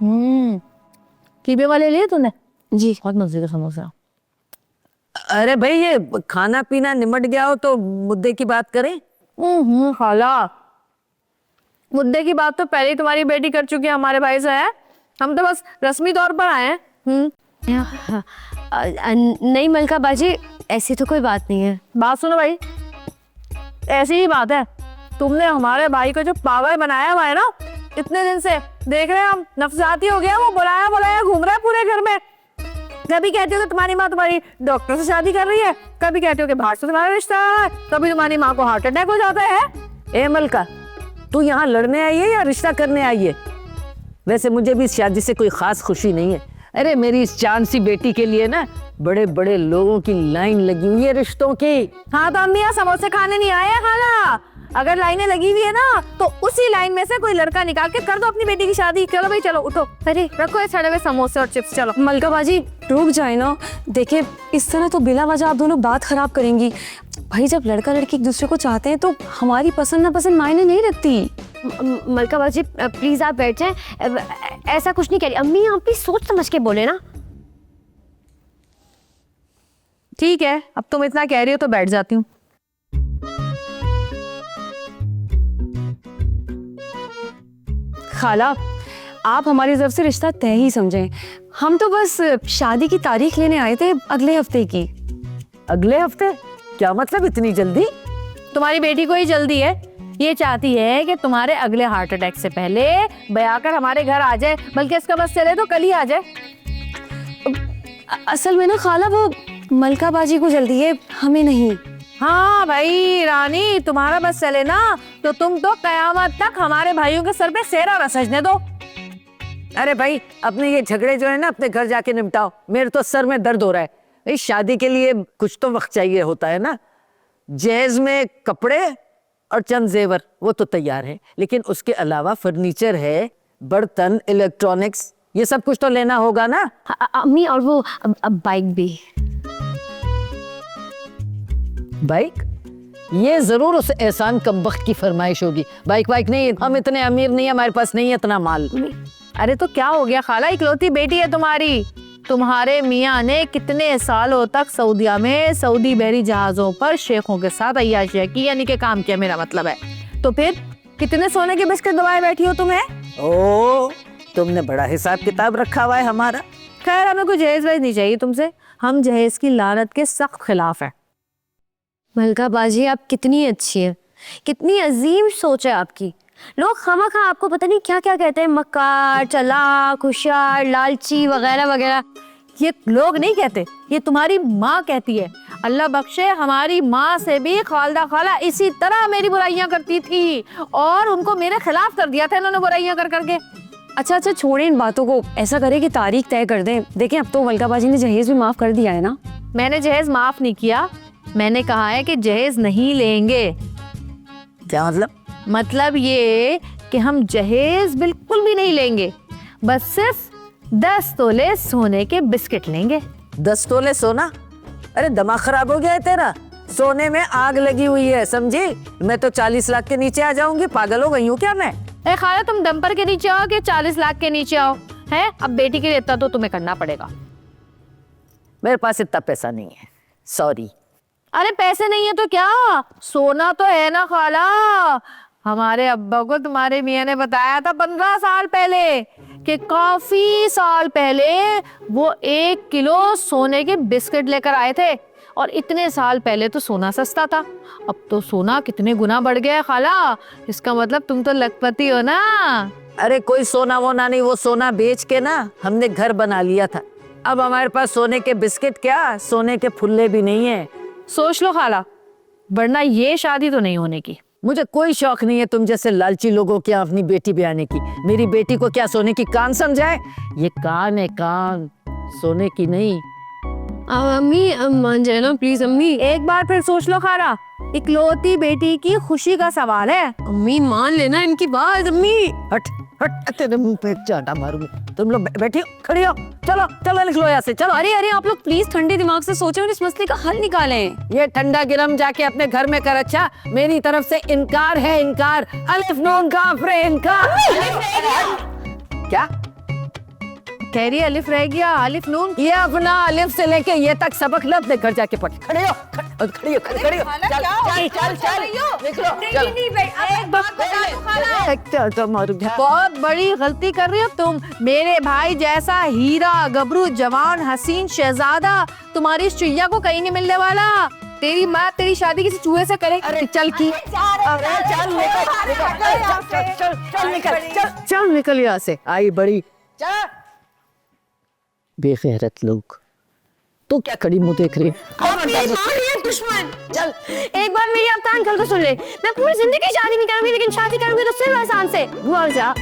कीबे वाले लिए तूने? जी। बहुत मजे का समोसा। अरे भाई ये खाना पीना निमट गया हो तो मुद्दे की बात करें। खाला, मुद्दे की बात तो पहले ही तुम्हारी बेटी कर चुकी है हमारे भाई से। है हम तो बस रस्मी तौर पर आए हैं। नहीं मलका बाजी, ऐसी तो कोई बात नहीं है। बात सुनो भाई, ऐसी ही बात है। तुमने हमारे भाई को जो पागल बनाया हुआ है ना, इतने दिन से देख रहे हैं हम, नफसाती हो गया वो, बुलाया बुलाया घूम रहा है पूरे घर में। कभी कहते हो कि तुम्हारी माँ तुम्हारी डॉक्टर से शादी कर रही है, कभी कहते हो कि बाहर से तुम्हारा रिश्ता है, कभी तुम्हारी माँ को हार्ट अटैक हो जाता है। ए मलका, तू यहाँ लड़ने आई है या रिश्ता करने आई है? वैसे मुझे भी इस शादी से कोई खास खुशी नहीं है। अरे मेरी इस चांद सी बेटी के लिए ना बड़े बड़े लोगों की लाइन लगी हुई है रिश्तों की। हाँ तो अम्मी यहाँ समोसे खाने नहीं आए हैं खाला। अगर लाइनें लगी हुई है ना तो उसी लाइन में से कोई लड़का निकाल के कर दो अपनी बेटी की शादी। चलो भाई चलो, उठो, अरे रखो ये सड़े हुए समोसे और चिप्स। चलो मलका बाजी रुक जाए ना, देखिए इस तरह तो बिला वजह आप दोनों बात खराब करेंगी। भाई जब लड़का लड़की एक दूसरे को चाहते हैं तो हमारी पसंद नापसंद मायने नहीं रखती। मलका बाजी प्लीज आप बैठ जाएं, ऐसा कुछ नहीं कह रही अम्मी, आप प्लीज सोच समझ के बोले ना। ठीक है, अब तुम इतना कह रही हो तो बैठ जाती हूँ। खाला आप हमारी तरफ से रिश्ता तय ही समझें, हम तो बस शादी की तारीख लेने आए थे अगले हफ्ते की। अगले हफ्ते? क्या मतलब इतनी जल्दी? तुम्हारी बेटी को ही जल्दी है, ये चाहती है कि तुम्हारे अगले हार्ट अटैक से पहले बयाकर हमारे घर आ जाए, बल्कि इसका बस चले तो कल ही आ जाए। असल में ना खाला वो मलका बाजी को जल्दी है, हमें नहीं। हाँ भाई रानी, तुम्हारा बस चले ना तो तुम तो कयामत तक हमारे भाइयों के सर पे सेरा न सजने दो। अरे भाई अपने ये झगड़े जो है ना अपने घर जाके निपटाओ, मेरे तो सर में दर्द हो रहा है। भाई शादी के लिए कुछ तो वक्त चाहिए होता है ना। जहेज में कपड़े और चंद जेवर वो तो तैयार है, लेकिन उसके अलावा फर्नीचर है, बर्तन, इलेक्ट्रॉनिक्स, ये सब कुछ तो लेना होगा ना। अम्मी और वो बाइक भी। बाइक? ये जरूर उस एहसान कमबख्त की फरमाइश होगी। बाइक वाइक नहीं, हम इतने अमीर नहीं है, हमारे पास नहीं है इतना माल। अरे तो क्या हो गया खाला, इकलौती बेटी है तुम्हारी। तुम्हारे मियाँ ने कितने सालों तक सऊदिया में सऊदी बहरी जहाजों पर शेखों के साथ अय्याशियां की, यानी कि काम किया, मेरा मतलब है। तो फिर कितने सोने के बिस्किट दबाए बैठी हो तुम्हें? ओ, तुमने बड़ा हिसाब किताब रखा हुआ है हमारा। खैर हमें कोई जहेज वहेज नहीं चाहिए तुमसे, हम जहेज की लानत के सख्त खिलाफ है। मलका बाजी आप कितनी अच्छी है, कितनी अजीम सोच है आपकी। लोग खामखा आपको पता नहीं क्या क्या कहते हैं, मक्कार, चालाक, होशियार, लालची वगैरह वगैरह। ये लोग नहीं कहते, ये तुम्हारी माँ कहती है। अल्लाह बख्शे, हमारी माँ से भी खालदा खाला इसी तरह मेरी बुराइयां करती थी और उनको मेरे खिलाफ कर दिया था इन्होंने बुराइयां कर करके। अच्छा अच्छा छोड़े इन बातों को, ऐसा करें कि तारीख तय कर दें। देखें अब तो मलका बाजी ने जहेज भी माफ कर दिया है ना। मैंने जहेज माफ नहीं किया, मैंने कहा है कि जहेज नहीं लेंगे। क्या मतलब? मतलब ये कि हम जहेज बिल्कुल भी नहीं लेंगे, बस सिर्फ 10 तोले सोने के बिस्किट लेंगे। 10 तोले सोना? अरे दिमाग खराब हो गया है तेरा, सोने में आग लगी हुई है समझी। मैं तो 40 लाख के नीचे आ जाऊंगी, पागल हो गई हूँ क्या मैं? ए खाला, तुम डंपर के नीचे आओ कि 40 लाख के नीचे आओ? है अब बेटी के लिए इतना तो तुम्हें करना पड़ेगा। मेरे पास इतना पैसा नहीं है, सॉरी। अरे पैसे नहीं है तो क्या, सोना तो है ना खाला। हमारे अब्बा को तुम्हारे मियाँ ने बताया था 15 साल पहले कि काफी साल पहले वो 1 किलो सोने के बिस्किट लेकर आए थे, और इतने साल पहले तो सोना सस्ता था। अब तो सोना कितने गुना बढ़ गया है खाला, इसका मतलब तुम तो लखपति हो ना। अरे कोई सोना वोना नहीं, वो सोना बेच के ना हमने घर बना लिया था। अब हमारे पास सोने के बिस्किट क्या, सोने के फुल्ले भी नहीं है। सोच लो खाला, वरना ये शादी तो नहीं होने की। मुझे कोई शौक नहीं है तुम जैसे लालची लोगों के यहाँ अपनी बेटी ब्याने की। मेरी बेटी को क्या सोने की कान समझाए? ये कान है कान, सोने की नहीं। अम्मी मान जाए ना प्लीज अम्मी। एक बार फिर सोच लो खाला, इकलौती बेटी की खुशी का सवाल है। अम्मी मान लेना इनकी बात। अम्मी हट हट, तेरे मुंह पे चाटा मारूंगी। तुम लोग बैठी हो, खड़ी हो, चलो चलो निकलो यहाँ से, चलो। अरे अरे आप लोग प्लीज ठंडे दिमाग से सोचें और इस मसले का हल निकालें। ये ठंडा गिरम जाके अपने घर में कर। अच्छा मेरी तरफ से इनकार है, इनकार। अलिफ नून काफ रे इनकार। क्या कह रही अलिफ रह गया, अलिफ नून। ये अपना अलिफ से लेके ये तक सबक ना अपने घर जाके पढ़। खड़े हो, खड़ी हो, खड़ी हो। चल निकलो, चल। एक बात बता दो खाला, बहुत बड़ी गलती कर रही हो तुम। मेरे भाई जैसा हीरा गबरू जवान हसीन शहजादा तुम्हारी इस चिड़िया को कहीं नहीं मिलने वाला। तेरी माँ तेरी शादी किसी चूहे से करे। अरे चल की, अरे चल चल निकल यहाँ से। आई बड़ी बेगैरत लोग। तो क्या कड़ी मुंह देख रही है? दुश्मन चल, एक बार मेरी अवतान कल को सुन ले। मैं पूरी जिंदगी शादी नहीं करूंगी, लेकिन शादी करूंगी तो सिर्फ एहसान से। मर जा।